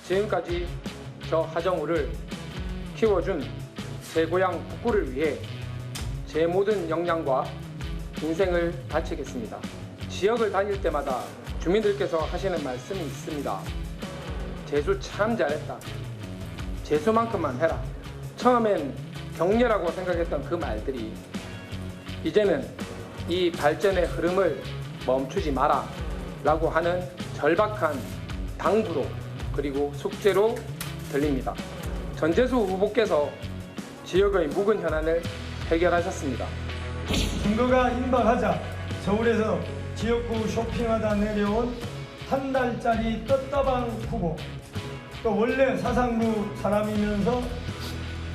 지금까지 저 하정우를 키워준 제 고향 북구를 위해 제 모든 역량과 인생을 바치겠습니다. 지역을 다닐 때마다 주민들께서 하시는 말씀이 있습니다. 재수 참 잘했다. 재수만큼만 해라. 처음엔 격려라고 생각했던 그 말들이 이제는 이 발전의 흐름을 멈추지 마라 라고 하는 절박한 당부로 그리고 숙제로 들립니다. 전재수 후보께서 지역의 묵은 현안을 해결하셨습니다. 선거가 임박하자 서울에서 지역구 쇼핑하다 내려온 한 달짜리 떴다방 후보, 또 원래 사상구 사람이면서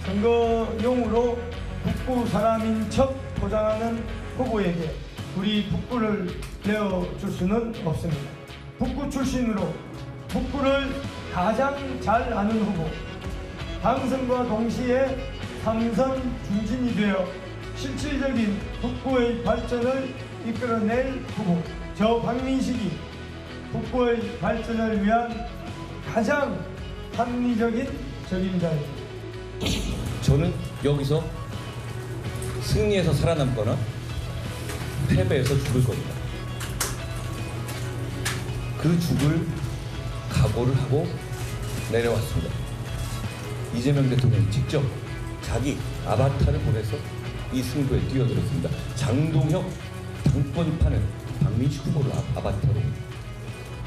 선거용으로 북구 사람인 척 포장하는 후보에게 우리 북구를 내어줄 수는 없습니다. 북구 출신으로 북구를 가장 잘 아는 후보, 당선과 동시에 삼선 중진이 되어 실질적인 북구의 발전을 이끌어낼 후보, 저 박민식이 북구의 발전을 위한 가장 합리적인 적임자입니다. 저는 여기서 승리해서 살아남거나 패배해서 죽을 겁니다. 그 죽을 각오를 하고 내려왔습니다. 이재명 대통령이 직접 자기 아바타를 보내서 이 승부에 뛰어들었습니다. 장동혁 당권파는 박민식 후보를 아바타로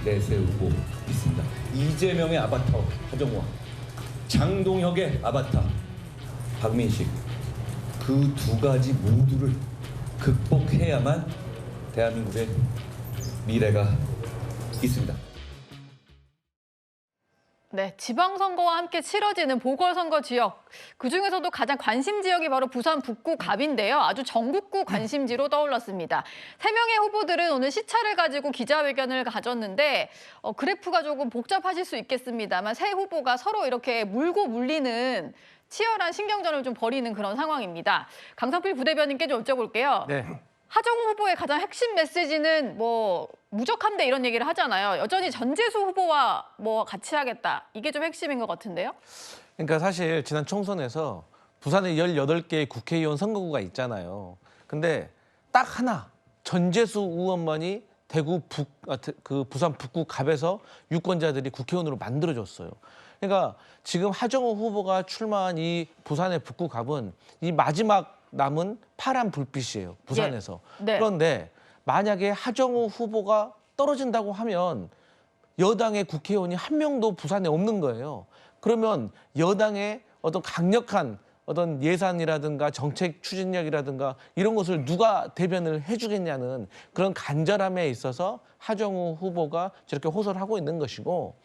내세우고 있습니다. 이재명의 아바타 하정우와 장동혁의 아바타 박민식, 그 두 가지 모두를 극복해야만 대한민국의 미래가 있습니다. 네, 지방선거와 함께 치러지는 보궐선거 지역, 그중에서도 가장 관심 지역이 바로 부산 북구 갑인데요. 아주 전국구 관심지로 떠올랐습니다. 3명의 후보들은 오늘 시차를 가지고 기자회견을 가졌는데 그래프가 조금 복잡하실 수 있겠습니다만 세 후보가 서로 이렇게 물고 물리는 치열한 신경전을 좀 벌이는 그런 상황입니다. 강성필 부대변인께 좀 여쭤볼게요. 네. 하정우 후보의 가장 핵심 메시지는 뭐 무적한데 이런 얘기를 하잖아요. 여전히 전재수 후보와 뭐 같이 하겠다. 이게 좀 핵심인 것 같은데요. 그러니까 사실 지난 총선에서 부산에 18개의 국회의원 선거구가 있잖아요. 근데 딱 하나 전재수 의원만이 부산 북구 갑에서 유권자들이 국회의원으로 만들어줬어요. 그러니까 지금 하정우 후보가 출마한 이 부산의 북구 갑은 이 마지막 남은 파란 불빛이에요. 부산에서. 예. 네. 그런데 만약에 하정우 후보가 떨어진다고 하면 여당의 국회의원이 한 명도 부산에 없는 거예요. 그러면 여당의 어떤 강력한 어떤 예산이라든가 정책 추진력이라든가 이런 것을 누가 대변을 해주겠냐는 그런 간절함에 있어서 하정우 후보가 저렇게 호소를 하고 있는 것이고,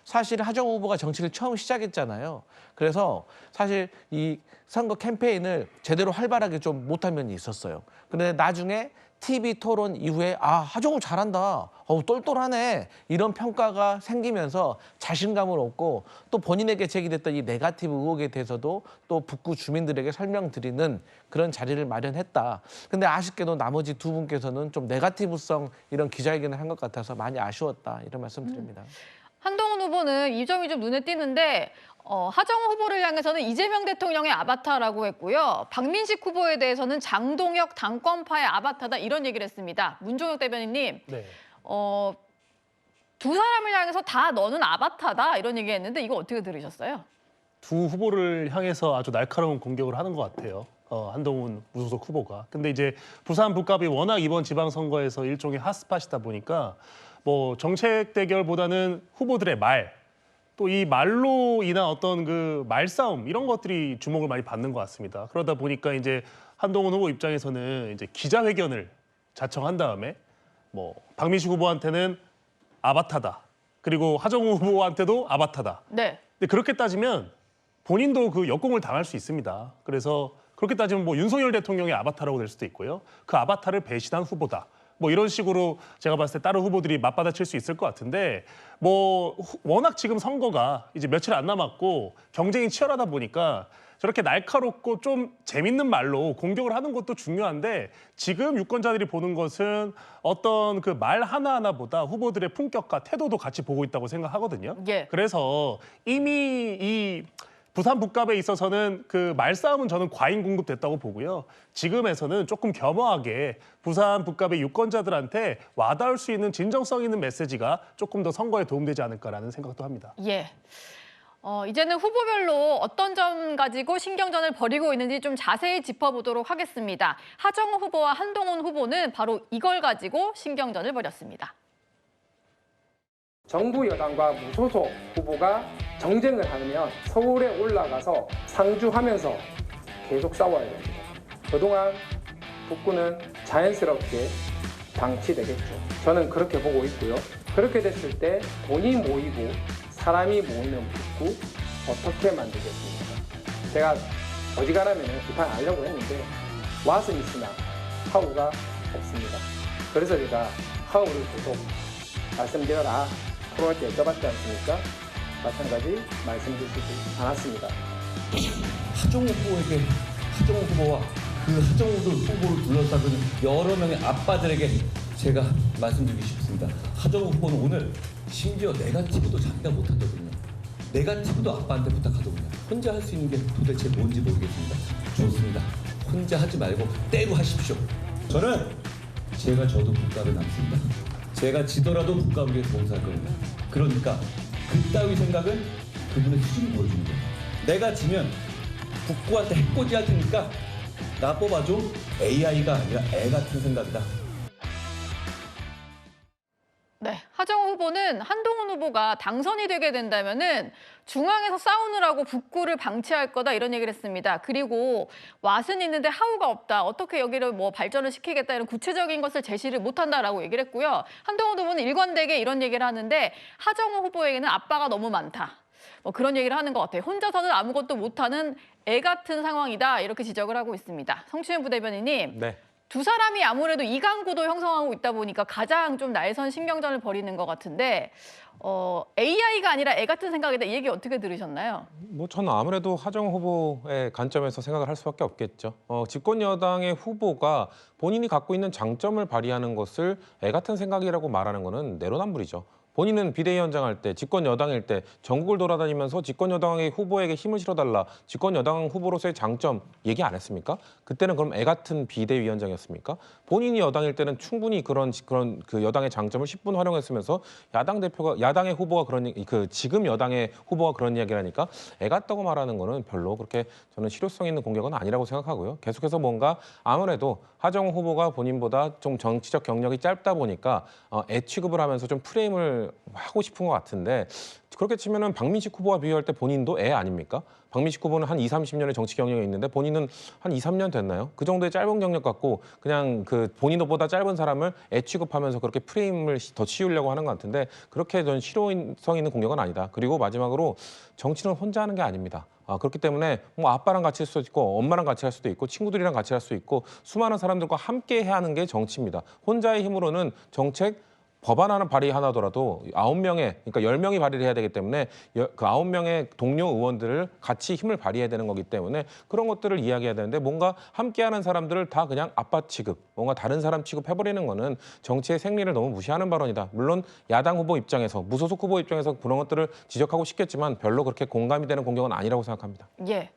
사실 하정우 후보가 정치를 처음 시작했잖아요. 그래서 사실 이 선거 캠페인을 제대로 활발하게 좀 못한 면이 있었어요. 그런데 나중에 TV 토론 이후에 하정우 잘한다, 똘똘하네, 이런 평가가 생기면서 자신감을 얻고 또 본인에게 제기됐던 이 네거티브 의혹에 대해서도 또 북구 주민들에게 설명드리는 그런 자리를 마련했다. 근데 아쉽게도 나머지 두 분께서는 좀 네거티브성 이런 기자회견을 한 것 같아서 많이 아쉬웠다, 이런 말씀 드립니다. 한동훈 후보는 이 점이 좀 눈에 띄는데 하정우 후보를 향해서는 이재명 대통령의 아바타라고 했고요. 박민식 후보에 대해서는 장동혁 당권파의 아바타다, 이런 얘기를 했습니다. 문종혁 대변인님, 네. 두 사람을 향해서 다 너는 아바타다 이런 얘기했는데 이거 어떻게 들으셨어요? 두 후보를 향해서 아주 날카로운 공격을 하는 것 같아요. 한동훈 무소속 후보가. 근데 이제 부산 북갑이 워낙 이번 지방선거에서 일종의 핫스팟이다 보니까 뭐 정책 대결보다는 후보들의 말, 또 이 말로 인한 어떤 그 말싸움, 이런 것들이 주목을 많이 받는 것 같습니다. 그러다 보니까 이제 한동훈 후보 입장에서는 이제 기자회견을 자청한 다음에 뭐 박민식 후보한테는 아바타다, 그리고 하정우 후보한테도 아바타다. 네. 근데 그렇게 따지면 본인도 그 역공을 당할 수 있습니다. 그래서 그렇게 따지면 뭐 윤석열 대통령의 아바타라고 될 수도 있고요. 그 아바타를 배신한 후보다. 뭐 이런 식으로 제가 봤을 때 다른 후보들이 맞받아칠 수 있을 것 같은데 뭐 워낙 지금 선거가 이제 며칠 안 남았고 경쟁이 치열하다 보니까 저렇게 날카롭고 좀 재밌는 말로 공격을 하는 것도 중요한데 지금 유권자들이 보는 것은 어떤 그 말 하나하나보다 후보들의 품격과 태도도 같이 보고 있다고 생각하거든요. 예. 그래서 이미 이 부산 북갑에 있어서는 그 말싸움은 저는 과잉 공급됐다고 보고요. 지금에서는 조금 겸허하게 부산 북갑의 유권자들한테 와닿을 수 있는 진정성 있는 메시지가 조금 더 선거에 도움되지 않을까라는 생각도 합니다. 예. 이제는 후보별로 어떤 점 가지고 신경전을 벌이고 있는지 좀 자세히 짚어보도록 하겠습니다. 하정우 후보와 한동훈 후보는 바로 이걸 가지고 신경전을 벌였습니다. 정부 여당과 무소속 후보가 정쟁을 하면 서울에 올라가서 상주하면서 계속 싸워야 됩니다. 그동안 북구는 자연스럽게 방치되겠죠. 저는 그렇게 보고 있고요. 그렇게 됐을 때 돈이 모이고 사람이 모이는 북구 어떻게 만들겠습니까? 제가 어지간하면 비판 안 하려고 했는데 왓은 있으나 하우가 없습니다. 그래서 제가 하우를 계속 말씀드려라 프로할 때 여쭤봤지 않습니까? 마찬가지 말씀드리지 않았습니다. 하정우 후보에게 하정우 후보와 그 하정우 후보를 둘러싸는 여러 명의 아빠들에게 제가 말씀드리고 싶습니다. 하정우 후보는 오늘 심지어 네가티브도 자기가 못한다거든요. 네가티브도 아빠한테 부탁하더군요. 혼자 할 수 있는 게 도대체 뭔지 모르겠습니다. 좋습니다. 혼자 하지 말고 떼고 하십시오. 저는 제가 저도 국가를 남습니다. 제가 지더라도 국가를 위해 봉사할 겁니다. 그러니까 그따위 생각은 그분의 수준을 보여주는 거예요. 내가 지면 북구한테 해코지 할 테니까 나 뽑아줘. AI가 아니라 애 같은 생각이다. 네, 하정우 후보는 한동훈 후보가 당선이 되게 된다면은 중앙에서 싸우느라고 북구를 방치할 거다 이런 얘기를 했습니다. 그리고 왓은 있는데 하우가 없다. 어떻게 여기를 뭐 발전을 시키겠다 이런 구체적인 것을 제시를 못한다라고 얘기를 했고요. 한동훈 후보는 일관되게 이런 얘기를 하는데 하정우 후보에게는 아빠가 너무 많다. 뭐 그런 얘기를 하는 것 같아요. 혼자서는 아무것도 못하는 애 같은 상황이다 이렇게 지적을 하고 있습니다. 성추현 부대변인님. 네. 두 사람이 아무래도 이강구도 형성하고 있다 보니까 가장 좀 날선 신경전을 벌이는 것 같은데 AI가 아니라 애 같은 생각이다 이 얘기 어떻게 들으셨나요? 뭐 저는 아무래도 하정우 후보의 관점에서 생각을 할 수밖에 없겠죠. 집권 여당의 후보가 본인이 갖고 있는 장점을 발휘하는 것을 애 같은 생각이라고 말하는 것은 내로남불이죠. 본인은 비대위원장 할 때, 집권 여당일 때 전국을 돌아다니면서 집권 여당의 후보에게 힘을 실어달라, 집권 여당 후보로서의 장점 얘기 안 했습니까? 그때는 그럼 애 같은 비대위원장이었습니까? 본인이 여당일 때는 충분히 그런 그 여당의 장점을 10분 활용했으면서 야당의 후보가 지금 여당의 후보가 그런 이야기를 하니까 애 같다고 말하는 거는 별로 그렇게 저는 실효성 있는 공격은 아니라고 생각하고요. 계속해서 뭔가 아무래도 하정우 후보가 본인보다 좀 정치적 경력이 짧다 보니까 애 취급을 하면서 좀 프레임을 하고 싶은 것 같은데 그렇게 치면은 박민식 후보와 비교할 때 본인도 애 아닙니까? 박민식 후보는 한 20-30년의 정치 경력이 있는데 본인은 한 2-3년 됐나요? 그 정도의 짧은 경력 갖고 그냥 그 본인보다 짧은 사람을 애 취급하면서 그렇게 프레임을 더 씌우려고 하는 것 같은데 그렇게 전 실효성 있는 공격은 아니다. 그리고 마지막으로 정치는 혼자 하는 게 아닙니다. 그렇기 때문에 뭐 아빠랑 같이 할 수도 있고 엄마랑 같이 할 수도 있고 친구들이랑 같이 할 수 있고 수많은 사람들과 함께 해야 하는 게 정치입니다. 혼자의 힘으로는 정책 법안 하나 발의하더라도 9명의 그러니까 10명이 발의를 해야 되기 때문에 그 9명의 동료 의원들을 같이 힘을 발휘해야 되는 거기 때문에 그런 것들을 이야기해야 되는데 뭔가 함께하는 사람들을 다 그냥 아빠 취급, 뭔가 다른 사람 취급해버리는 거는 정치의 생리를 너무 무시하는 발언이다. 물론 야당 후보 입장에서 무소속 후보 입장에서 그런 것들을 지적하고 싶겠지만 별로 그렇게 공감이 되는 공격은 아니라고 생각합니다. 예.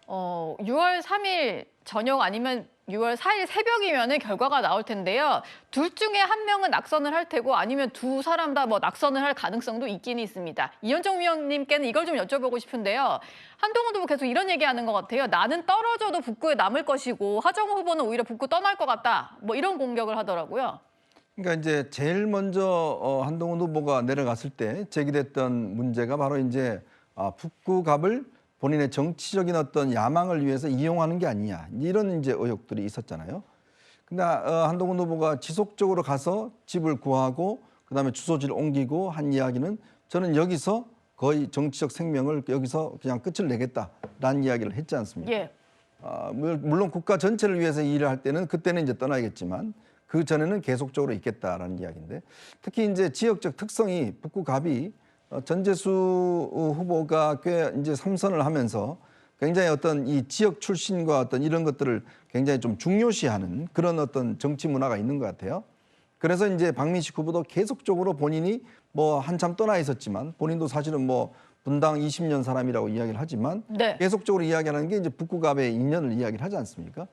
6월 3일 저녁 아니면 6월 4일 새벽이면은 결과가 나올 텐데요. 둘 중에 한 명은 낙선을 할 테고 아니면 두 사람 다 뭐 낙선을 할 가능성도 있긴 있습니다. 이현정 위원님께는 이걸 좀 여쭤보고 싶은데요. 한동훈 후보 계속 이런 얘기하는 것 같아요. 나는 떨어져도 북구에 남을 것이고 하정우 후보는 오히려 북구 떠날 것 같다. 뭐 이런 공격을 하더라고요. 그러니까 이제 제일 먼저 한동훈 후보가 내려갔을 때 제기됐던 문제가 바로 이제 북구갑을 본인의 정치적인 어떤 야망을 위해서 이용하는 게 아니냐 이런 이제 의혹들이 있었잖아요. 근데 한동훈 후보가 지속적으로 가서 집을 구하고 그다음에 주소지를 옮기고 한 이야기는 저는 여기서 거의 정치적 생명을 여기서 그냥 끝을 내겠다라는 이야기를 했지 않습니까? 예. 물론 국가 전체를 위해서 일을 할 때는 그때는 이제 떠나겠지만 그 전에는 계속적으로 있겠다라는 이야기인데 특히 이제 지역적 특성이 북구갑이 전재수 후보가 꽤 이제 3선을 하면서 굉장히 어떤 이 지역 출신과 어떤 이런 것들을 굉장히 좀 중요시하는 그런 어떤 정치 문화가 있는 것 같아요. 그래서 이제 박민식 후보도 계속적으로 본인이 뭐 한참 떠나 있었지만 본인도 사실은 뭐 분당 20년 사람이라고 이야기를 하지만 네. 계속적으로 이야기하는 게 이제 북구갑의 인연을 이야기를 하지 않습니까?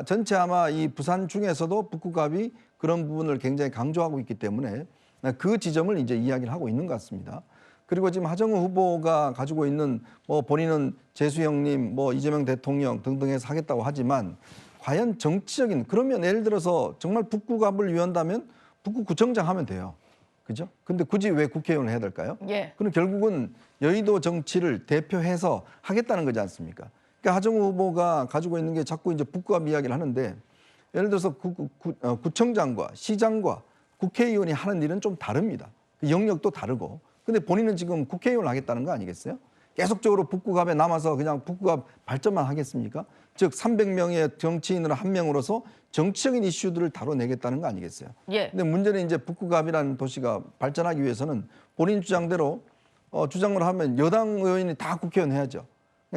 전체 아마 이 부산 중에서도 북구갑이 그런 부분을 굉장히 강조하고 있기 때문에 그 지점을 이제 이야기를 하고 있는 것 같습니다. 그리고 지금 하정우 후보가 가지고 있는 뭐 본인은 재수 형님, 뭐 이재명 대통령 등등 해서 하겠다고 하지만 과연 정치적인 그러면 예를 들어서 정말 북구갑을 위한다면 북구구청장 하면 돼요. 그죠? 근데 굳이 왜 국회의원을 해야 될까요? 예. 그럼 결국은 여의도 정치를 대표해서 하겠다는 거지 않습니까? 그러니까 하정우 후보가 가지고 있는 게 자꾸 이제 북구갑 이야기를 하는데 예를 들어서 구청장과 시장과 국회의원이 하는 일은 좀 다릅니다. 영역도 다르고. 근데 본인은 지금 국회의원을 하겠다는 거 아니겠어요? 계속적으로 북구갑에 남아서 그냥 북구갑 발전만 하겠습니까? 즉 300명의 정치인으로 한 명으로서 정치적인 이슈들을 다뤄내겠다는 거 아니겠어요? 예. 근데 문제는 이제 북구갑이라는 도시가 발전하기 위해서는 본인 주장대로 주장을 하면 여당 의원이 다 국회의원 해야죠.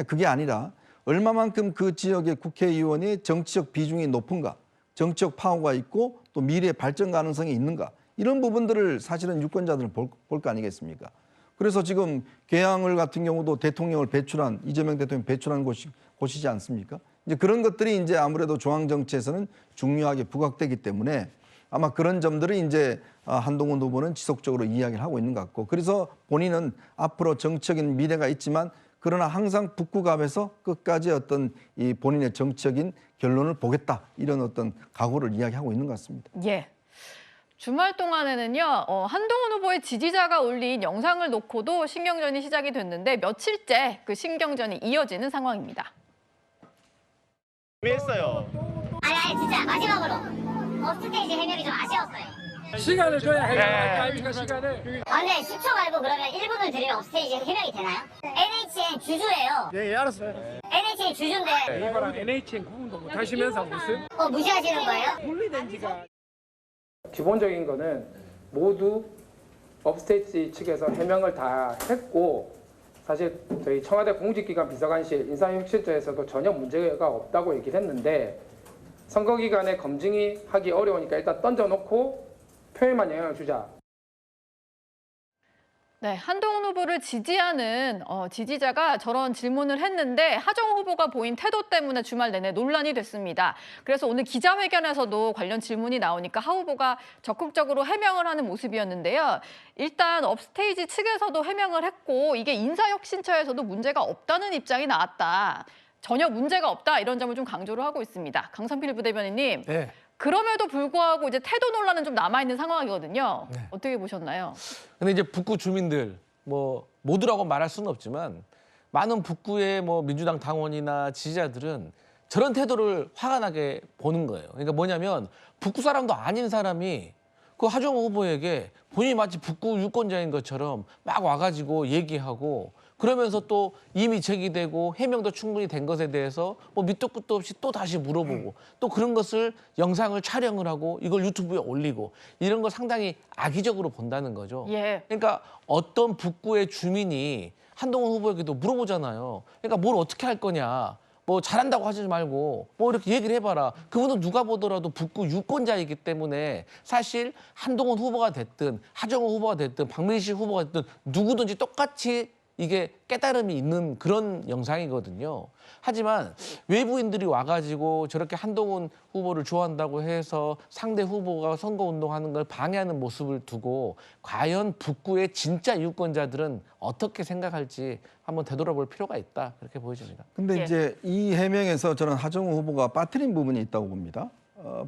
그게 아니라 얼마만큼 그 지역의 국회의원의 정치적 비중이 높은가, 정치적 파워가 있고 또 미래의 발전 가능성이 있는가 이런 부분들을 사실은 유권자들은 볼 거 아니겠습니까? 그래서 지금 계양을 같은 경우도 대통령을 배출한 이재명 대통령 배출한 곳이지 않습니까? 이제 그런 것들이 이제 아무래도 중앙 정치에서는 중요하게 부각되기 때문에 아마 그런 점들을 이제 한동훈 후보는 지속적으로 이야기를 하고 있는 것 같고 그래서 본인은 앞으로 정치적인 미래가 있지만 그러나 항상 북구갑에서 끝까지 어떤 이 본인의 정치적인 결론을 보겠다 이런 어떤 각오를 이야기하고 있는 것 같습니다. 예. 주말 동안에는요, 한동훈 후보의 지지자가 올린 영상을 놓고도 신경전이 시작이 됐는데 며칠째 그 신경전이 이어지는 상황입니다. 준비했어요. 아니 진짜 마지막으로 업스테이지 해명이 좀 아쉬웠어요. 시간을 줘야 해결할 거 아닙니까, 시간을. 아 근데 10초 말고 그러면 1분을 드리면 업스테이지 해명이 되나요? NHN 주주예요. 예, 알았어요. NHN 주주인데 이거랑 NHN 구분도 못 하시면서 무슨 무시하시는 거예요? 분리된 지가. 기본적인 거는 모두 업스테이지 측에서 해명을 다 했고 사실 저희 청와대 공직기관 비서관실 인사혁신처에서도 전혀 문제가 없다고 얘기를 했는데 선거기간에 검증이 하기 어려우니까 일단 던져놓고 표에만 영향을 주자. 네, 한동훈 후보를 지지하는 지지자가 저런 질문을 했는데 하정우 후보가 보인 태도 때문에 주말 내내 논란이 됐습니다. 그래서 오늘 기자회견에서도 관련 질문이 나오니까 하 후보가 적극적으로 해명을 하는 모습이었는데요. 일단 업스테이지 측에서도 해명을 했고 이게 인사혁신처에서도 문제가 없다는 입장이 나왔다. 전혀 문제가 없다 이런 점을 좀 강조를 하고 있습니다. 강선필 부대변인님. 네. 그럼에도 불구하고 이제 태도 논란은 좀 남아있는 상황이거든요. 네. 어떻게 보셨나요? 근데 이제 북구 주민들 뭐 모두라고 말할 수는 없지만 많은 북구의 뭐 민주당 당원이나 지지자들은 저런 태도를 화가 나게 보는 거예요. 그러니까 뭐냐면 북구 사람도 아닌 사람이 그 하정우 후보에게 본인이 마치 북구 유권자인 것처럼 막 와가지고 얘기하고 그러면서 또 이미 제기되고 해명도 충분히 된 것에 대해서 뭐 밑도 끝도 없이 또 다시 물어보고 또 그런 것을 영상을 촬영을 하고 이걸 유튜브에 올리고 이런 걸 상당히 악의적으로 본다는 거죠. 예. 그러니까 어떤 북구의 주민이 한동훈 후보에게도 물어보잖아요. 그러니까 뭘 어떻게 할 거냐. 뭐 잘한다고 하지 말고 뭐 이렇게 얘기를 해봐라. 그분은 누가 보더라도 북구 유권자이기 때문에 사실 한동훈 후보가 됐든 하정우 후보가 됐든 박민식 후보가 됐든 누구든지 똑같이 이게 깨달음이 있는 그런 영상이거든요. 하지만 외부인들이 와가지고 저렇게 한동훈 후보를 좋아한다고 해서 상대 후보가 선거운동하는 걸 방해하는 모습을 두고 과연 북구의 진짜 유권자들은 어떻게 생각할지 한번 되돌아볼 필요가 있다. 그렇게 보여집니다. 근데 예. 이제 이 해명에서 저는 하정우 후보가 빠뜨린 부분이 있다고 봅니다.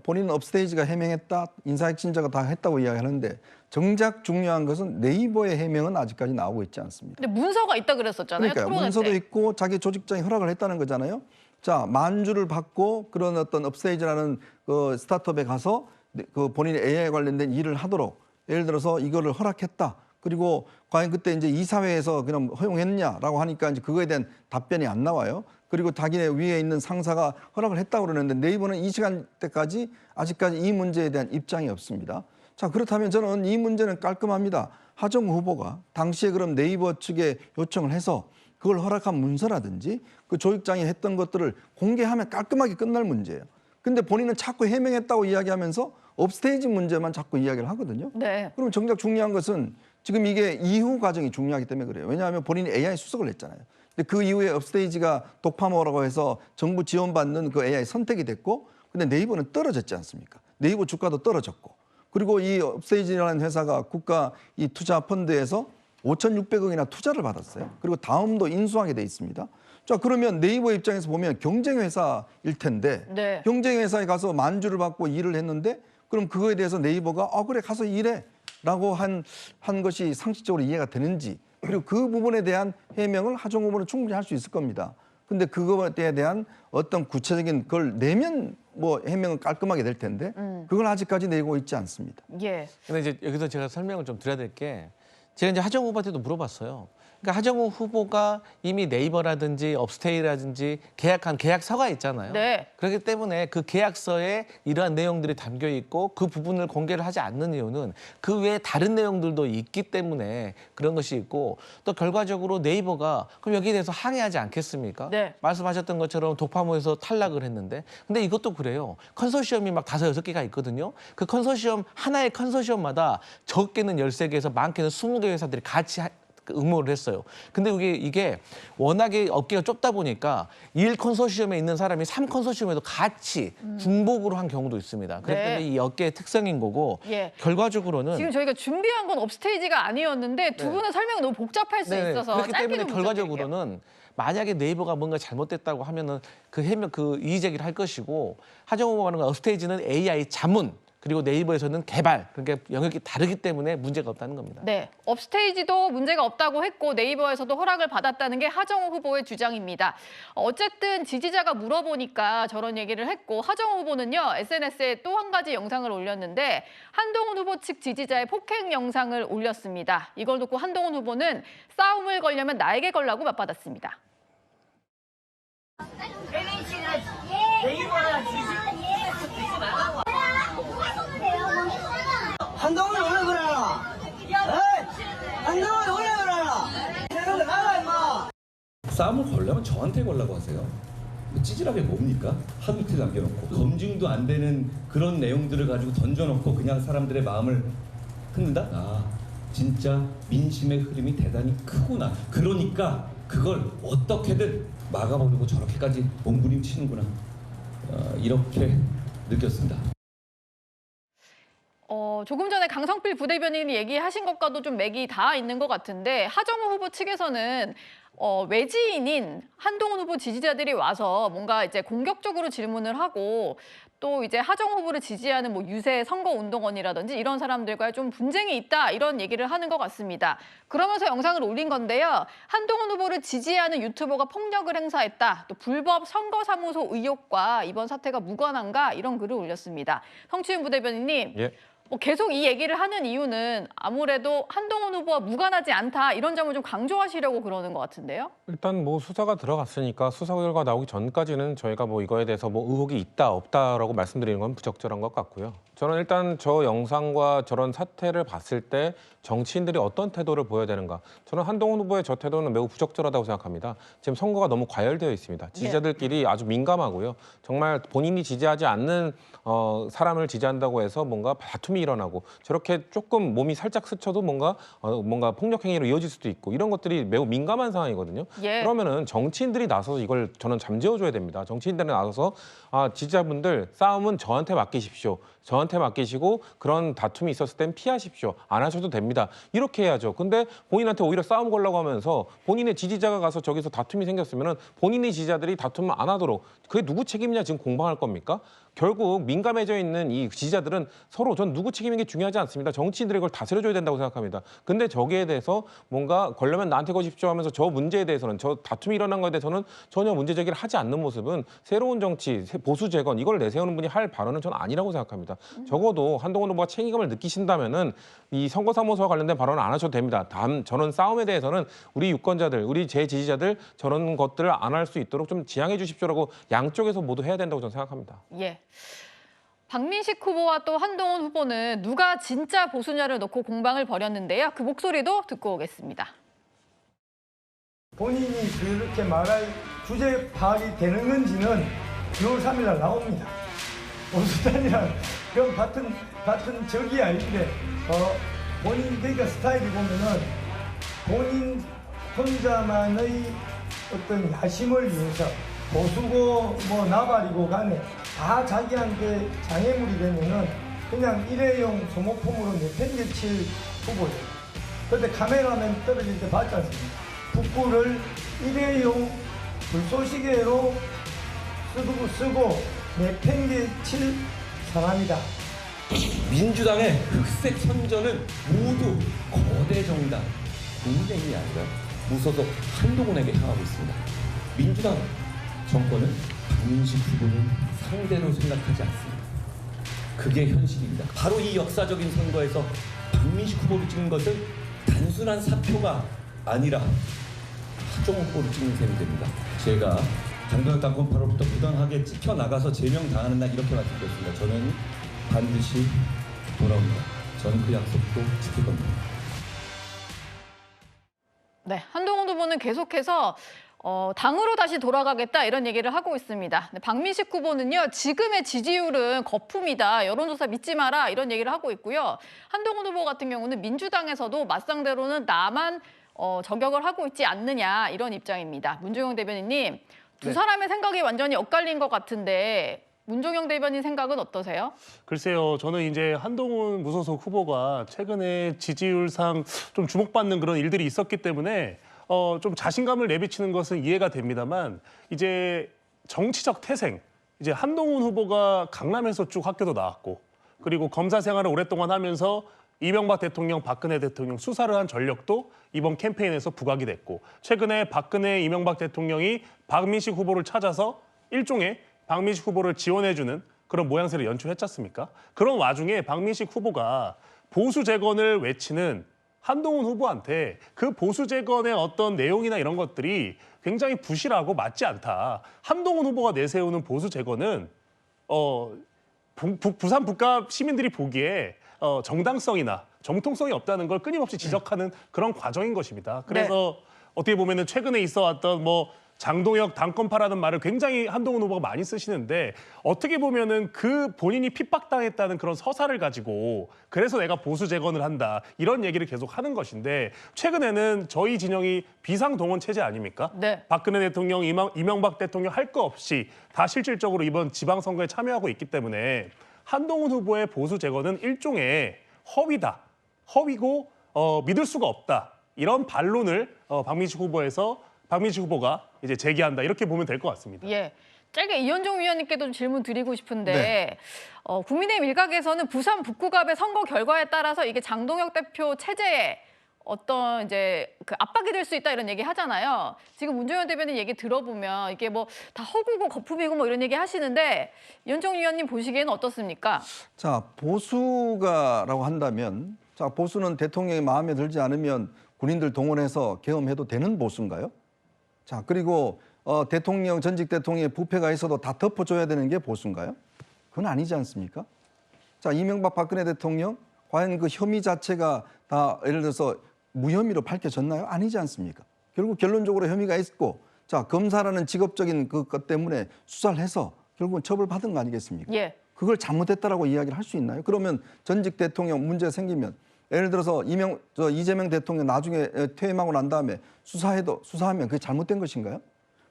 본인은 업스테이지가 해명했다, 인사혁신자가 다 했다고 이야기하는데 정작 중요한 것은 네이버의 해명은 아직까지 나오고 있지 않습니다. 근데 문서가 있다 그랬었잖아요. 그러니까요. 토론회 문서도 때. 있고 자기 조직장이 허락을 했다는 거잖아요. 자, 만주를 받고 그런 어떤 업스테이지라는 그 스타트업에 가서 그 본인의 AI 관련된 일을 하도록 예를 들어서 이거를 허락했다. 그리고 과연 그때 이제 이사회에서 그냥 허용했냐라고 하니까 이제 그거에 대한 답변이 안 나와요. 그리고 자기네 위에 있는 상사가 허락을 했다고 그러는데 네이버는 이 시간대까지 아직까지 이 문제에 대한 입장이 없습니다. 자, 그렇다면 저는 이 문제는 깔끔합니다. 하정우 후보가 당시에 그럼 네이버 측에 요청을 해서 그걸 허락한 문서라든지 그 조직장이 했던 것들을 공개하면 깔끔하게 끝날 문제예요. 근데 본인은 자꾸 해명했다고 이야기하면서 업스테이지 문제만 자꾸 이야기를 하거든요. 네. 그럼 정작 중요한 것은 지금 이게 이후 과정이 중요하기 때문에 그래요. 왜냐하면 본인이 AI 수석을 했잖아요. 근데 그 이후에 업스테이지가 독파모라고 해서 정부 지원받는 그 AI 선택이 됐고, 근데 네이버는 떨어졌지 않습니까? 네이버 주가도 떨어졌고, 그리고 이 업스테이지라는 회사가 국가 이 투자 펀드에서 5,600억이나 투자를 받았어요. 그리고 다음도 인수하게 돼 있습니다. 자, 그러면 네이버 입장에서 보면 경쟁 회사일 텐데 네. 경쟁 회사에 가서 만주를 받고 일을 했는데 그럼 그거에 대해서 네이버가 그래 가서 일해라고 한 것이 상식적으로 이해가 되는지, 그리고 그 부분에 대한 해명을 하정우 후보는 충분히 할 수 있을 겁니다. 근데 그거에 대한 어떤 구체적인 걸 내면 뭐 해명은 깔끔하게 될 텐데 그걸 아직까지 내고 있지 않습니다. 예. 근데 이제 여기서 제가 설명을 좀 드려야 될 게, 제가 이제 하정우 후보한테도 물어봤어요. 그러니까 하정우 후보가 이미 네이버라든지 업스테이라든지 계약한 계약서가 있잖아요. 네. 그렇기 때문에 그 계약서에 이러한 내용들이 담겨 있고 그 부분을 공개를 하지 않는 이유는 그 외에 다른 내용들도 있기 때문에 그런 것이 있고, 또 결과적으로 네이버가 그럼 여기에 대해서 항의하지 않겠습니까? 네. 말씀하셨던 것처럼 독파모에서 탈락을 했는데, 근데 이것도 그래요. 컨소시엄이 막 5, 6개가 있거든요. 그 컨소시엄 하나의 컨소시엄마다 적게는 13개에서 많게는 20개 회사들이 같이 응모를 했어요. 근데 이게 워낙에 업계가 좁다 보니까 1컨소시엄에 있는 사람이 3컨소시엄에도 같이 중복으로 한 경우도 있습니다. 그렇기 네. 때문에 이 업계의 특성인 거고, 예. 결과적으로는 지금 저희가 준비한 건 업스테이지가 아니었는데 두 네. 분의 설명이 너무 복잡할 수 네, 있어서 그렇기 짧게 때문에 좀 결과적으로는 만약에 네이버가 뭔가 잘못됐다고 하면은 그 이의 제기를 할 것이고, 하정우 후보가 하는 건 업스테이지는 AI 자문, 그리고 네이버에서는 개발, 그러니까 영역이 다르기 때문에 문제가 없다는 겁니다. 네, 업스테이지도 문제가 없다고 했고 네이버에서도 허락을 받았다는 게 하정우 후보의 주장입니다. 어쨌든 지지자가 물어보니까 저런 얘기를 했고, 하정우 후보는요 SNS에 또 한 가지 영상을 올렸는데 한동훈 후보 측 지지자의 폭행 영상을 올렸습니다. 이걸 듣고 한동훈 후보는 싸움을 걸려면 나에게 걸라고 맞받았습니다. 한동훈이 원래 그러나? 한동훈이 원래 그러나? 내가 나가 임마! 싸움을 걸려면 저한테 걸라고 하세요. 찌질하게 뭡니까? 하루 이틀 남겨놓고 검증도 안 되는 그런 내용들을 가지고 던져놓고 그냥 사람들의 마음을 흔든다? 진짜 민심의 흐름이 대단히 크구나. 그러니까 그걸 어떻게든 막아보려고 저렇게까지 몸부림치는구나. 이렇게 느꼈습니다. 조금 전에 강성필 부대변인이 얘기하신 것과도 좀 맥이 닿아 있는 것 같은데, 하정우 후보 측에서는 외지인인 한동훈 후보 지지자들이 와서 뭔가 이제 공격적으로 질문을 하고, 또 이제 하정우 후보를 지지하는 뭐 유세 선거운동원이라든지 이런 사람들과의 좀 분쟁이 있다, 이런 얘기를 하는 것 같습니다. 그러면서 영상을 올린 건데요. 한동훈 후보를 지지하는 유튜버가 폭력을 행사했다, 또 불법 선거사무소 의혹과 이번 사태가 무관한가, 이런 글을 올렸습니다. 성추윤 부대변인님. 예. 계속 이 얘기를 하는 이유는 아무래도 한동훈 후보와 무관하지 않다, 이런 점을 좀 강조하시려고 그러는 것 같은데요. 일단 뭐 수사가 들어갔으니까 수사 결과 나오기 전까지는 저희가 뭐 이거에 대해서 뭐 의혹이 있다 없다라고 말씀드리는 건 부적절한 것 같고요. 저는 일단 저 영상과 저런 사태를 봤을 때 정치인들이 어떤 태도를 보여야 되는가. 저는 한동훈 후보의 저 태도는 매우 부적절하다고 생각합니다. 지금 선거가 너무 과열되어 있습니다. 지지자들끼리 아주 민감하고요. 정말 본인이 지지하지 않는 사람을 지지한다고 해서 뭔가 다툼이 일어나고, 저렇게 조금 몸이 살짝 스쳐도 뭔가 폭력 행위로 이어질 수도 있고, 이런 것들이 매우 민감한 상황이거든요. 예. 그러면은 정치인들이 나서서 이걸 저는 잠재워줘야 됩니다. 정치인들이 나서서 지지자분들 싸움은 저한테 맡기십시오. 저한테 맡기시고 그런 다툼이 있었을 땐 피하십시오. 안 하셔도 됩니다. 이렇게 해야죠. 근데 본인한테 오히려 싸움 걸라고 하면서 본인의 지지자가 가서 저기서 다툼이 생겼으면은 본인의 지지자들이 다툼을 안 하도록, 그게 누구 책임이냐 지금 공방할 겁니까? 결국 민감해져 있는 이 지지자들은 서로 전 누구 책임인 게 중요하지 않습니다. 정치인들이 그걸 다스려줘야 된다고 생각합니다. 근데 저기에 대해서 뭔가 걸려면 나한테 거십시오 하면서 저 문제에 대해서는 저 다툼이 일어난 것에 대해서는 전혀 문제 제기를 하지 않는 모습은 새로운 정치, 보수 재건 이걸 내세우는 분이 할 발언은 저는 아니라고 생각합니다. 적어도 한동훈 후보가 책임감을 느끼신다면은 이 선거사무소와 관련된 발언은 안 하셔도 됩니다. 다음 저런 싸움에 대해서는 우리 유권자들, 우리 제 지지자들 저런 것들을 안 할 수 있도록 좀 지양해 주십시오라고 양쪽에서 모두 해야 된다고 저는 생각합니다. 예. 박민식 후보와 또 한동훈 후보는 누가 진짜 보수냐를 놓고 공방을 벌였는데요. 그 목소리도 듣고 오겠습니다. 본인이 그렇게 말할 주제 파악이 되는 건지는 6월 3일 날 나옵니다. 보수단이랑 그럼 같은 적이 아닌데 본인 그러니까 스타일이 보면은 본인 혼자만의 어떤 야심을 위해서 보수고 뭐 나발이고 간에 다 자기한테 장애물이 되면은 그냥 일회용 소모품으로 내팽개칠 후보예요. 그런데 카메라맨 떨어질 때 봤지 않습니까? 북구를 일회용 불쏘시개로 쓰고 내팽개칠 사람이다. 민주당의 흑색 선전은 모두 거대 정당 국민의힘이 아니라 무소속 한동훈에게 향하고 있습니다. 민주당 정권은 박민식 후보는 상대로 생각하지 않습니다. 그게 현실입니다. 바로 이 역사적인 선거에서 박민식 후보를 찍은 것은 단순한 사표가 아니라 하정우 후보를 찍는 셈이 됩니다. 제가 장동혁 당권파로부터 부당하게 찍혀나가서 제명당하는 날 이렇게 말씀드렸습니다. 저는 반드시 돌아옵니다. 저는 그 약속도 지킬 겁니다. 네, 한동훈 후보는 계속해서 당으로 다시 돌아가겠다 이런 얘기를 하고 있습니다. 박민식 후보는요, 지금의 지지율은 거품이다, 여론조사 믿지 마라 이런 얘기를 하고 있고요. 한동훈 후보 같은 경우는 민주당에서도 맞상대로는 나만 저격을 하고 있지 않느냐 이런 입장입니다. 문종영 대변인님, 두 사람의 생각이 완전히 엇갈린 것 같은데 문종영 대변인 생각은 어떠세요? 글쎄요, 저는 이제 한동훈 무소속 후보가 최근에 지지율상 좀 주목받는 그런 일들이 있었기 때문에 좀 자신감을 내비치는 것은 이해가 됩니다만 이제 정치적 태생, 이제 한동훈 후보가 강남에서 쭉 학교도 나왔고 그리고 검사 생활을 오랫동안 하면서 이명박 대통령, 박근혜 대통령 수사를 한 전력도 이번 캠페인에서 부각이 됐고 최근에 박근혜, 이명박 대통령이 박민식 후보를 찾아서 일종의 박민식 후보를 지원해주는 그런 모양새를 연출했지 않습니까? 그런 와중에 박민식 후보가 보수 재건을 외치는 한동훈 후보한테 그 보수 재건의 어떤 내용이나 이런 것들이 굉장히 부실하고 맞지 않다. 한동훈 후보가 내세우는 보수 재건은 부산 북갑 시민들이 보기에 정당성이나 정통성이 없다는 걸 끊임없이 지적하는 그런 과정인 것입니다. 그래서 어떻게 보면은 최근에 있어왔던 뭐 장동혁 당권파라는 말을 굉장히 한동훈 후보가 많이 쓰시는데 어떻게 보면은 그 본인이 핍박당했다는 그런 서사를 가지고 그래서 내가 보수 재건을 한다 이런 얘기를 계속 하는 것인데 최근에는 저희 진영이 비상동원 체제 아닙니까? 네. 박근혜 대통령, 이명박 대통령 할 거 없이 다 실질적으로 이번 지방선거에 참여하고 있기 때문에 한동훈 후보의 보수 재건은 일종의 허위다. 허위고 믿을 수가 없다. 이런 반론을 박민식 후보가 이제 제기한다. 이렇게 보면 될 것 같습니다. 예. 짧게 이현종 위원님께도 좀 질문 드리고 싶은데 국민의힘 일각에서는 부산 북구갑의 선거 결과에 따라서 이게 장동혁 대표 체제에 어떤 이제 그 압박이 될 수 있다 이런 얘기 하잖아요. 지금 문종현 대변인 얘기 들어보면 이게 뭐 다 허구고 거품이고 뭐 이런 얘기 하시는데 이현종 위원님 보시기에는 어떻습니까? 자, 보수가라고 한다면 자, 보수는 대통령이 마음에 들지 않으면 군인들 동원해서 계엄해도 되는 보수인가요? 자, 그리고 대통령, 전직 대통령의 부패가 있어도 다 덮어줘야 되는 게 보수인가요? 그건 아니지 않습니까? 자, 이명박 박근혜 대통령 과연 그 혐의 자체가 다 예를 들어서 무혐의로 밝혀졌나요? 아니지 않습니까? 결국 결론적으로 혐의가 있고 자, 검사라는 직업적인 그것 때문에 수사를 해서 결국은 처벌받은 거 아니겠습니까? 예. 그걸 잘못했다라고 이야기를 할 수 있나요? 그러면 전직 대통령 문제가 생기면 예를 들어서 이재명 대통령 나중에 퇴임하고 난 다음에 수사하면 그게 잘못된 것인가요?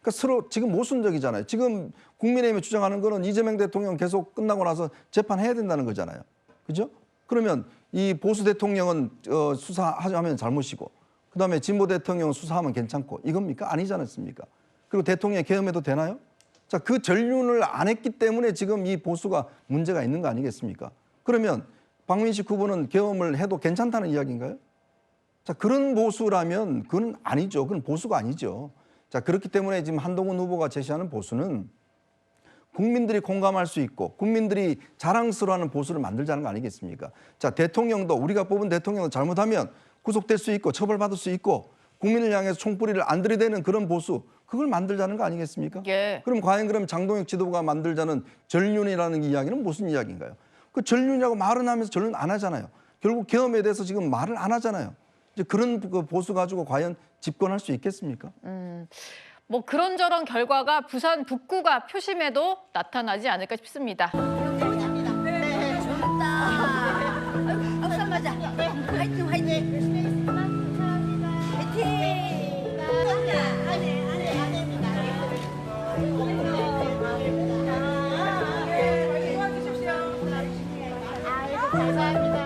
그러니까 서로 지금 모순적이잖아요. 지금 국민의힘이 주장하는 거는 이재명 대통령 계속 끝나고 나서 재판해야 된다는 거잖아요. 그죠? 그러면 이 보수 대통령은 수사하면 잘못이고 그다음에 진보 대통령 수사하면 괜찮고 이겁니까? 아니지 않습니까? 그리고 대통령이 계엄해도 되나요? 자, 그 전륜을 안 했기 때문에 지금 이 보수가 문제가 있는 거 아니겠습니까? 그러면 박민식 후보는 계엄을 해도 괜찮다는 이야기인가요? 자, 그런 보수라면 그건 아니죠. 그건 보수가 아니죠. 자, 그렇기 때문에 지금 한동훈 후보가 제시하는 보수는 국민들이 공감할 수 있고 국민들이 자랑스러워하는 보수를 만들자는 거 아니겠습니까? 자, 대통령도 우리가 뽑은 대통령도 잘못하면 구속될 수 있고 처벌받을 수 있고 국민을 향해서 총뿌리를 안 들이대는 그런 보수, 그걸 만들자는 거 아니겠습니까? 예. 그럼 장동혁 지도부가 만들자는 전륜이라는 이야기는 무슨 이야기인가요? 그 전륜이라고 말은 하면서 전륜 안 하잖아요. 결국 계엄에 대해서 지금 말을 안 하잖아요. 이제 그런 그 보수 가지고 과연 집권할 수 있겠습니까? 뭐 그런저런 결과가 부산 북구가 표심에도 나타나지 않을까 싶습니다. 네, 좋다. 박수 맞아. 화이팅, 화이팅. 감사합니다.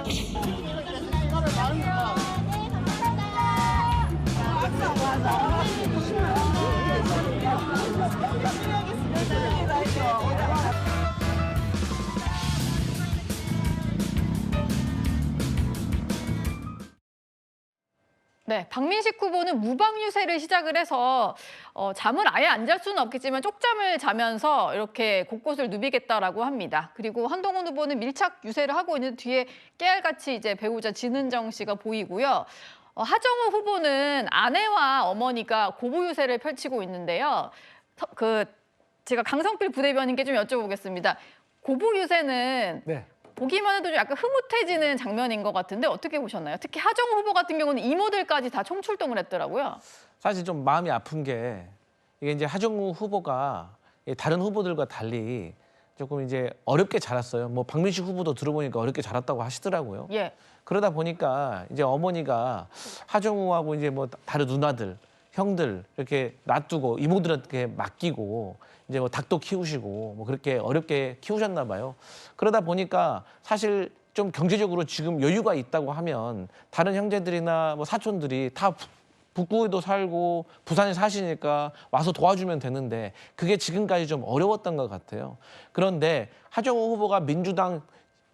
네, 박민식 후보는 무방 유세를 시작을 해서 잠을 아예 안 잘 수는 없겠지만 쪽잠을 자면서 이렇게 곳곳을 누비겠다라고 합니다. 그리고 한동훈 후보는 밀착 유세를 하고 있는 뒤에 깨알같이 이제 배우자 진은정 씨가 보이고요. 하정우 후보는 아내와 어머니가 고부 유세를 펼치고 있는데요. 제가 강성필 부대변인께 좀 여쭤보겠습니다. 고부 유세는 네. 보기만 해도 좀 약간 흐뭇해지는 장면인 것 같은데 어떻게 보셨나요? 특히 하정우 후보 같은 경우는 이모들까지 다 총출동을 했더라고요. 사실 좀 마음이 아픈 게 이게 이제 하정우 후보가 다른 후보들과 달리 조금 이제 어렵게 자랐어요. 뭐 박민식 후보도 들어보니까 어렵게 자랐다고 하시더라고요. 예. 그러다 보니까 이제 어머니가 하정우하고 이제 뭐 다른 누나들, 형들 이렇게 놔두고 이모들한테 맡기고 이제 뭐 닭도 키우시고 뭐 그렇게 어렵게 키우셨나 봐요. 그러다 보니까 사실 좀 경제적으로 지금 여유가 있다고 하면 다른 형제들이나 뭐 사촌들이 다 북구에도 살고 부산에 사시니까 와서 도와주면 되는데 그게 지금까지 좀 어려웠던 것 같아요. 그런데 하정우 후보가 민주당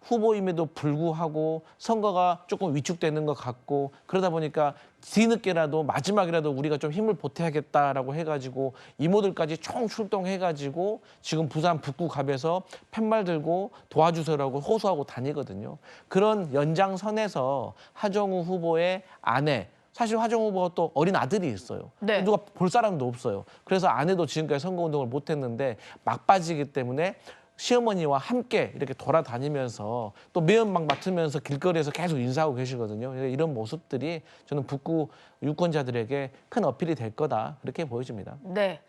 후보임에도 불구하고 선거가 조금 위축되는 것 같고 그러다 보니까 뒤늦게라도 마지막이라도 우리가 좀 힘을 보태야겠다라고 해가지고 이모들까지 총 출동해가지고 지금 부산 북구갑에서 팻말 들고 도와주세요라고 호소하고 다니거든요. 그런 연장선에서 하정우 후보의 아내, 사실 하정우 후보가 또 어린 아들이 있어요. 네. 누가 볼 사람도 없어요. 그래서 아내도 지금까지 선거운동을 못했는데 막빠지기 때문에 시어머니와 함께 이렇게 돌아다니면서 또 매운막 맡으면서 길거리에서 계속 인사하고 계시거든요. 이런 모습들이 저는 북구 유권자들에게 큰 어필이 될 거다 그렇게 보여집니다. 네.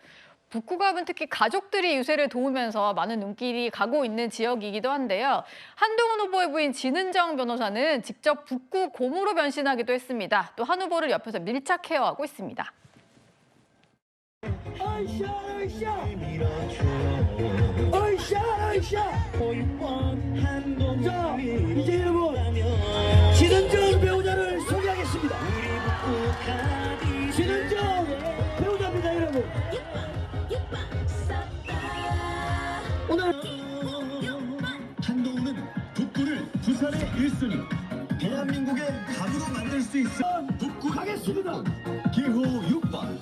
북구갑은 특히 가족들이 유세를 도우면서 많은 눈길이 가고 있는 지역이기도 한데요. 한동훈 후보의 부인 진은정 변호사는 직접 북구 고모로 변신하기도 했습니다. 또 한 후보를 옆에서 밀착 케어하고 있습니다. 자, 이제 여러분 진은정 배우자를 소개하겠습니다. 진은정 배우자입니다, 여러분. 오늘 한동훈은 북구를 부산의 1순위, 대한민국의 가구로 만들 수 있어. 북구 가겠습니다. 기호 6번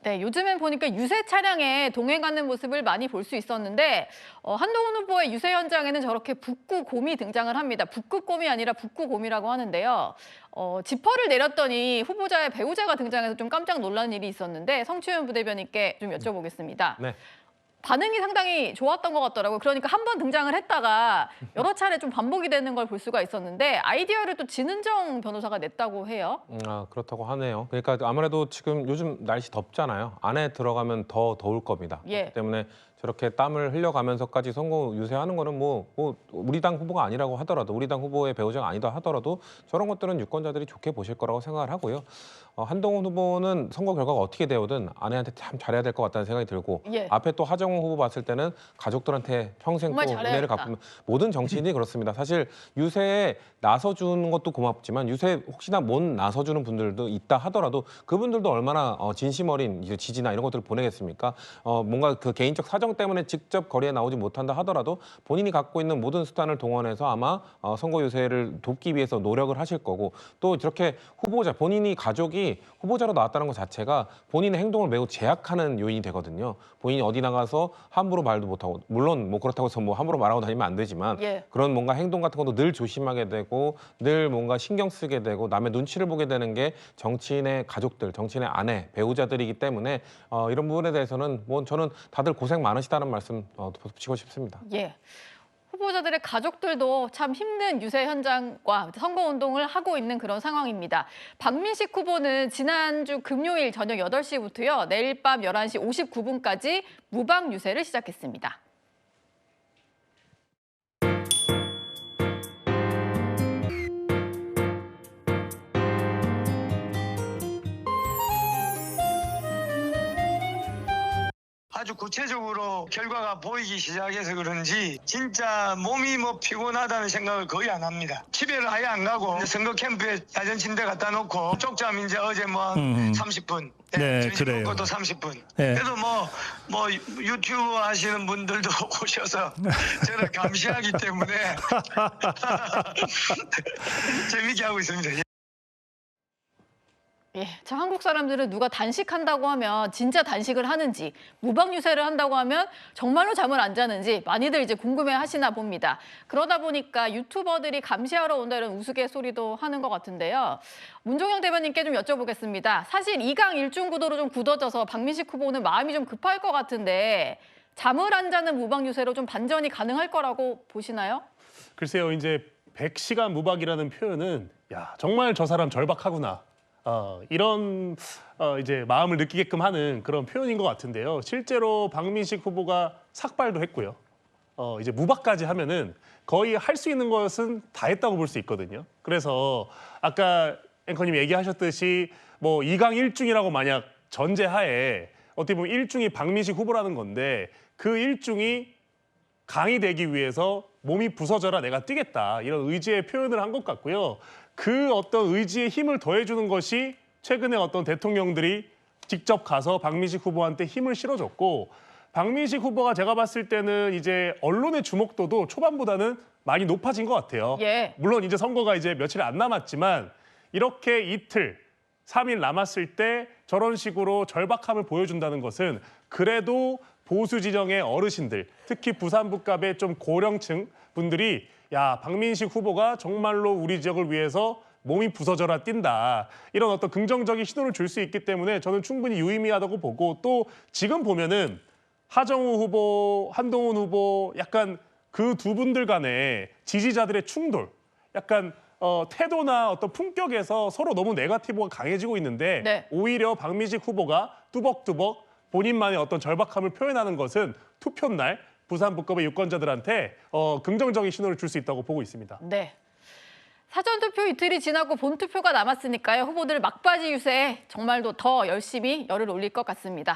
네, 요즘엔 보니까 유세 차량에 동행하는 모습을 많이 볼 수 있었는데 한동훈 후보의 유세 현장에는 저렇게 북구곰이 등장을 합니다. 북구곰이 아니라 북구곰이라고 하는데요. 지퍼를 내렸더니 후보자의 배우자가 등장해서 좀 깜짝 놀라는 일이 있었는데 성추현 부대변인께 좀 여쭤보겠습니다. 네. 반응이 상당히 좋았던 것 같더라고요. 그러니까 한 번 등장을 했다가 여러 차례 좀 반복이 되는 걸 볼 수가 있었는데 아이디어를 또 진은정 변호사가 냈다고 해요. 그렇다고 하네요. 그러니까 아무래도 지금 요즘 날씨 덥잖아요. 안에 들어가면 더 더울 겁니다. 예. 그렇기 때문에 저렇게 땀을 흘려가면서까지 선거 유세하는 거는 뭐 우리 당 후보가 아니라고 하더라도, 우리 당 후보의 배우자가 아니다 하더라도 저런 것들은 유권자들이 좋게 보실 거라고 생각을 하고요. 한동훈 후보는 선거 결과가 어떻게 되어든 아내한테 참 잘해야 될 것 같다는 생각이 들고, 예. 앞에 또 하정우 후보 봤을 때는 가족들한테 평생 또 정말 은혜를 잘해야겠다. 갚으면, 모든 정치인이 그렇습니다. 사실 유세에 나서주는 것도 고맙지만 유세 혹시나 못 나서주는 분들도 있다 하더라도 그분들도 얼마나 진심 어린 이제 지지나 이런 것들을 보내겠습니까? 뭔가 그 개인적 사정 때문에 직접 거리에 나오지 못한다 하더라도 본인이 갖고 있는 모든 수단을 동원해서 아마 선거 유세를 돕기 위해서 노력을 하실 거고, 또 저렇게 후보자, 본인이 가족이 후보자로 나왔다는 것 자체가 본인의 행동을 매우 제약하는 요인이 되거든요. 본인이 어디 나가서 함부로 말도 못하고, 물론 뭐 그렇다고 해서 뭐 함부로 말하고 다니면 안 되지만 예. 그런 뭔가 행동 같은 것도 늘 조심하게 되고 늘 뭔가 신경 쓰게 되고 남의 눈치를 보게 되는 게 정치인의 가족들, 정치인의 아내, 배우자들이기 때문에 이런 부분에 대해서는 뭐 저는 다들 고생 많으시다는 말씀 덧붙이고 싶습니다. 예. 후보자들의 가족들도 참 힘든 유세 현장과 선거운동을 하고 있는 그런 상황입니다. 박민식 후보는 지난주 금요일 저녁 8시부터요. 내일 밤 11시 59분까지 무방 유세를 시작했습니다. 아주 구체적으로 결과가 보이기 시작해서 그런지 진짜 몸이 뭐 피곤하다는 생각을 거의 안 합니다. 집에를 아예 안 가고 선거 캠프에 야전 침대 갖다 놓고 쪽잠 이제 어제 뭐 30분. 네, 점심 그래요. 먹고도 30분. 네. 그래도 뭐 유튜브 하시는 분들도 오셔서 저를 감시하기 때문에 재밌게 하고 있습니다. 예, 참 한국 사람들은 누가 단식한다고 하면 진짜 단식을 하는지, 무방 유세를 한다고 하면 정말로 잠을 안 자는지 많이들 이제 궁금해하시나 봅니다. 그러다 보니까 유튜버들이 감시하러 온다 이런 우스갯소리도 하는 것 같은데요. 문종영 대변인께 좀 여쭤보겠습니다. 사실 2강 1중 구도로 좀 굳어져서 박민식 후보는 마음이 좀 급할 것 같은데 잠을 안 자는 무방 유세로 좀 반전이 가능할 거라고 보시나요? 글쎄요, 이제 100시간 무박이라는 표현은 야 정말 저 사람 절박하구나. 이런 이제 마음을 느끼게끔 하는 그런 표현인 것 같은데요. 실제로 박민식 후보가 삭발도 했고요. 이제 무박까지 하면은 거의 할 수 있는 것은 다 했다고 볼 수 있거든요. 그래서 아까 앵커님 얘기하셨듯이 뭐 2강 1중이라고 만약 전제하에 어떻게 보면 1중이 박민식 후보라는 건데 그 1중이 강이 되기 위해서 몸이 부서져라 내가 뛰겠다 이런 의지의 표현을 한 것 같고요. 그 어떤 의지에 힘을 더해주는 것이 최근에 어떤 대통령들이 직접 가서 박민식 후보한테 힘을 실어줬고, 박민식 후보가 제가 봤을 때는 이제 언론의 주목도도 초반보다는 많이 높아진 것 같아요. 예. 물론 이제 선거가 이제 며칠 안 남았지만 이렇게 이틀, 3일 남았을 때 저런 식으로 절박함을 보여준다는 것은 그래도 보수 진영의 어르신들, 특히 부산 북갑의 좀 고령층 분들이 야, 박민식 후보가 정말로 우리 지역을 위해서 몸이 부서져라 뛴다. 이런 어떤 긍정적인 신호를 줄 수 있기 때문에 저는 충분히 유의미하다고 보고, 또 지금 보면은 하정우 후보, 한동훈 후보 약간 그 두 분들 간의 지지자들의 충돌, 약간 태도나 어떤 품격에서 서로 너무 네거티브가 강해지고 있는데 네. 오히려 박민식 후보가 뚜벅뚜벅 본인만의 어떤 절박함을 표현하는 것은 투표 날 부산 북갑의 유권자들한테 긍정적인 신호를 줄 수 있다고 보고 있습니다. 네. 사전투표 이틀이 지나고 본투표가 남았으니까요. 후보들 막바지 유세에 정말로 더 열심히 열을 올릴 것 같습니다.